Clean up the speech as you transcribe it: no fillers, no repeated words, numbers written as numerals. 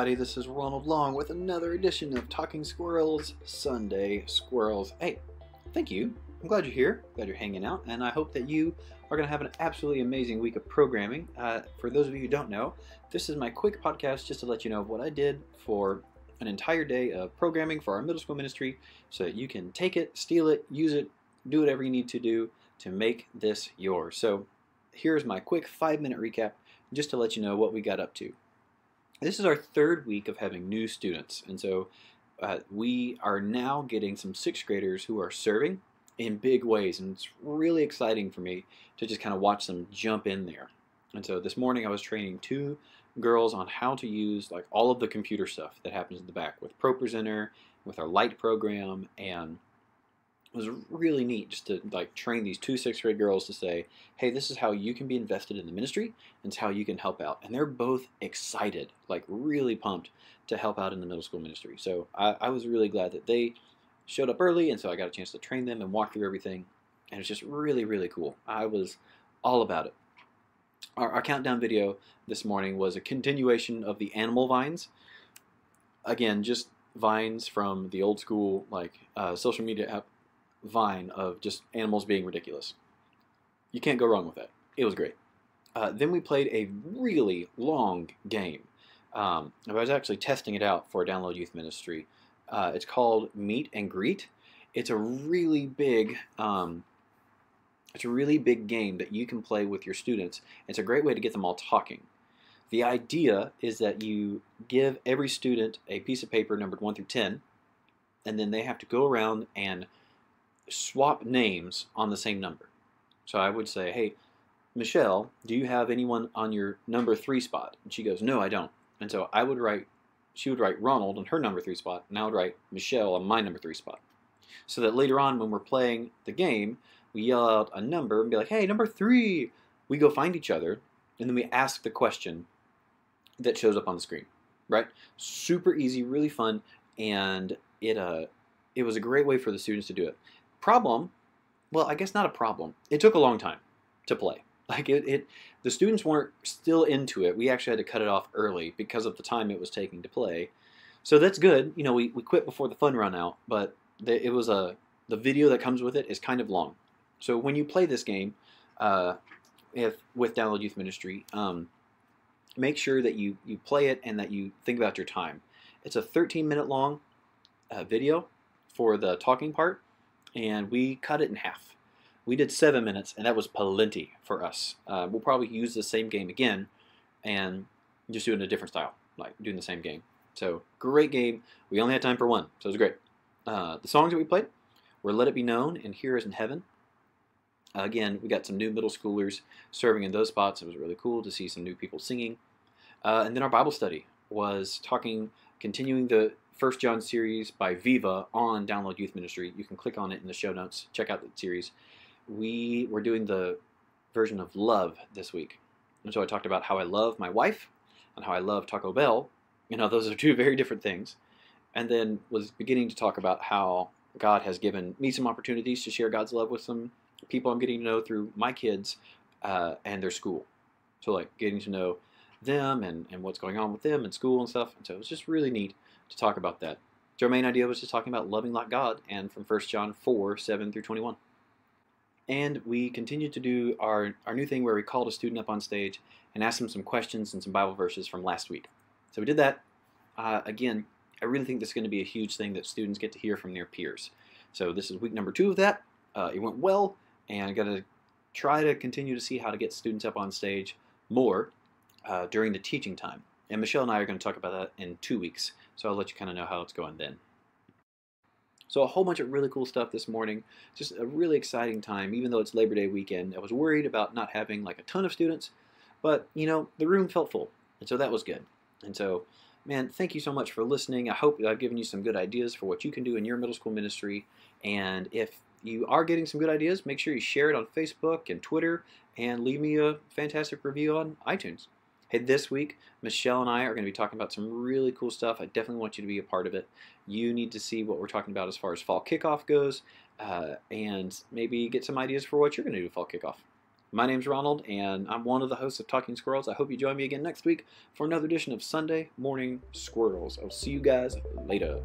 everybody, this is Ronald Long with another edition of Talking Squirrels Sunday Squirrels. Hey, thank you. I'm glad you're here, glad you're hanging out, and I hope that you are going to have an absolutely amazing week of programming. For those of you who don't know, this is my quick podcast just to let you know of what I did for an entire day of programming for our middle school ministry so that you can take it, steal it, use it, do whatever you need to do to make this yours. So here's my quick 5-minute recap just to let you know what we got up to. This is our third week of having new students, and so we are now getting some 6th graders who are serving in big ways, and it's really exciting for me to just kind of watch them jump in there. And so this morning I was training 2 girls on how to use like all of the computer stuff that happens in the back with ProPresenter, with our Light program, and it was really neat just to like train these 2 6th grade girls to say, hey, this is how you can be invested in the ministry, and it's how you can help out. And they're both excited, like really pumped to help out in the middle school ministry. So I was really glad that they showed up early, and so I got a chance to train them and walk through everything. And it's just really, really cool. I was all about it. Our countdown video this morning was a continuation of the animal vines. Again, just vines from the old school like social media app Vine of just animals being ridiculous. You can't go wrong with that. It was great. Then we played a really long game. I was actually testing it out for Download Youth Ministry. It's called Meet and Greet. It's a really big game that you can play with your students. It's a great way to get them all talking. The idea is that you give every student a piece of paper numbered 1 through 10, and then they have to go around and swap names on the same number. So I would say, hey, Michelle, do you have anyone on your number 3 spot? And she goes, no, I don't. And so she would write Ronald on her number 3 spot, and I would write Michelle on my number 3 spot. So that later on when we're playing the game, we yell out a number and be like, hey, number 3. We go find each other, and then we ask the question that shows up on the screen, right? Super easy, really fun, and it was a great way for the students to do it. Problem, well, I guess not a problem. It took a long time to play. Like the students weren't still into it. We actually had to cut it off early because of the time it was taking to play. So that's good. You know, we quit before the fun ran out, but the video that comes with it is kind of long. So when you play this game, with Download Youth Ministry, make sure that you play it and that you think about your time. It's a 13-minute long video for the talking part, and we cut it in half. We did 7 minutes, and that was plenty for us. We'll probably use the same game again and just do it in a different style, like doing the same game. So great game. We only had time for 1, so it was great. The songs that we played were Let It Be Known and Here Is in Heaven. Again, we got some new middle schoolers serving in those spots. It was really cool to see some new people singing. And then our Bible study was continuing the 1 John series by Viva on Download Youth Ministry. You can click on it in the show notes. Check out that series. We were doing the version of love this week. And so I talked about how I love my wife and how I love Taco Bell. You know, those are 2 very different things. And then was beginning to talk about how God has given me some opportunities to share God's love with some people I'm getting to know through my kids and their school. So like getting to know them and what's going on with them in school and stuff. And so it was just really neat to talk about that. So our main idea was just talking about loving like God, and from 1 John 4, 7 through 21. And we continued to do our new thing where we called a student up on stage and asked them some questions and some Bible verses from last week. So we did that. Again, I really think this is going to be a huge thing that students get to hear from their peers. So this is week number 2 of that. It went well, and I got to try to continue to see how to get students up on stage more during the teaching time. And Michelle and I are going to talk about that in 2 weeks, so I'll let you kind of know how it's going then. So a whole bunch of really cool stuff this morning. Just a really exciting time, even though it's Labor Day weekend. I was worried about not having like a ton of students, but you know, the room felt full, and so that was good. And so, man, thank you so much for listening. I hope I've given you some good ideas for what you can do in your middle school ministry. And if you are getting some good ideas, make sure you share it on Facebook and Twitter, and leave me a fantastic review on iTunes. Hey, this week, Michelle and I are going to be talking about some really cool stuff. I definitely want you to be a part of it. You need to see what we're talking about as far as fall kickoff goes, and maybe get some ideas for what you're going to do fall kickoff. My name's Ronald, and I'm one of the hosts of Talking Squirrels. I hope you join me again next week for another edition of Sunday Morning Squirrels. I'll see you guys later.